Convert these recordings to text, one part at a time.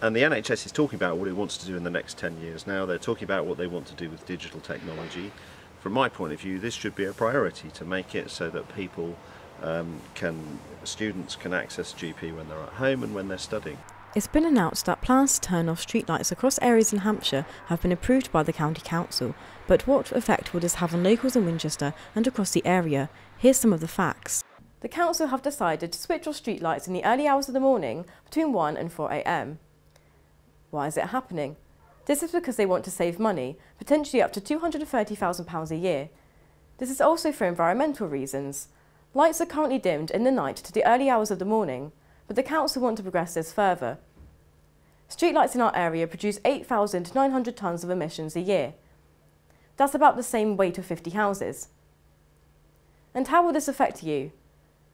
And the NHS is talking about what it wants to do in the next 10 years now. They're talking about what they want to do with digital technology. From my point of view, this should be a priority to make it so that students can access GP when they're at home and when they're studying. It's been announced that plans to turn off streetlights across areas in Hampshire have been approved by the County Council, but what effect will this have on locals in Winchester and across the area? Here's some of the facts. The council have decided to switch off streetlights in the early hours of the morning between 1 and 4 a.m. Why is it happening? This is because they want to save money, potentially up to £230,000 a year. This is also for environmental reasons. Lights are currently dimmed in the night to the early hours of the morning, but the council want to progress this further. Streetlights in our area produce 8,900 tonnes of emissions a year. That's about the same weight of 50 houses. And how will this affect you?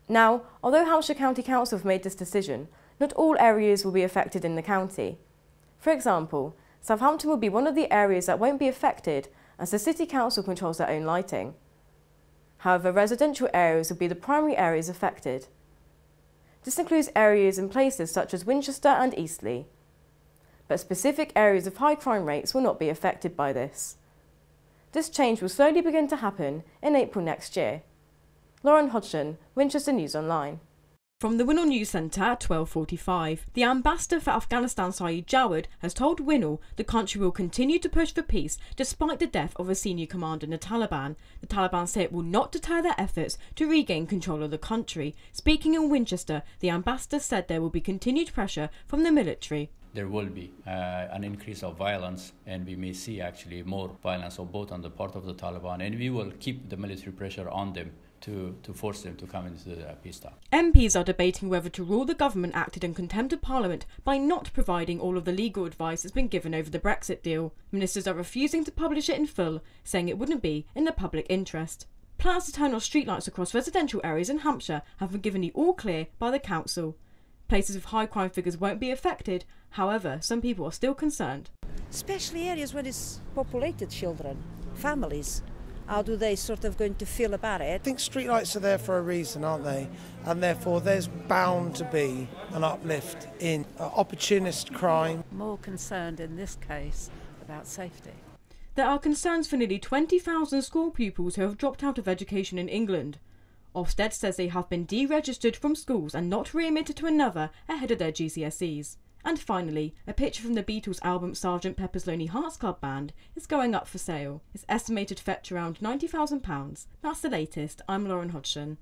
Now, although Hampshire County Council have made this decision, not all areas will be affected in the county. For example, Southampton will be one of the areas that won't be affected as the City Council controls their own lighting. However, residential areas will be the primary areas affected. This includes areas in places such as Winchester and Eastleigh. But specific areas of high crime rates will not be affected by this. This change will slowly begin to happen in April next year. Lauren Hodgson, Winchester News Online. From the Winnell News Centre at 12:45, the ambassador for Afghanistan Saeed Jawad has told Winnell the country will continue to push for peace despite the death of a senior commander in the Taliban. The Taliban say it will not deter their efforts to regain control of the country. Speaking in Winchester, the ambassador said there will be continued pressure from the military. There will be an increase of violence, and we may see actually more violence both on the part of the Taliban, and we will keep the military pressure on them to force them to come into the peace talk. MPs are debating whether to rule the government acted in contempt of Parliament by not providing all of the legal advice that's been given over the Brexit deal. Ministers are refusing to publish it in full, saying it wouldn't be in the public interest. Plans to turn off streetlights across residential areas in Hampshire have been given the all clear by the council. Places with high crime figures won't be affected, however, some people are still concerned. Especially areas where it's populated children, families. How do they sort of going to feel about it? I think streetlights are there for a reason, aren't they? And therefore there's bound to be an uplift in opportunist crime. More concerned in this case about safety. There are concerns for nearly 20,000 school pupils who have dropped out of education in England. Ofsted says they have been deregistered from schools and not readmitted to another ahead of their GCSEs. And finally, a picture from the Beatles' album Sgt. Pepper's Lonely Hearts Club Band is going up for sale. It's estimated to fetch around £90,000. That's the latest. I'm Lauren Hodgson.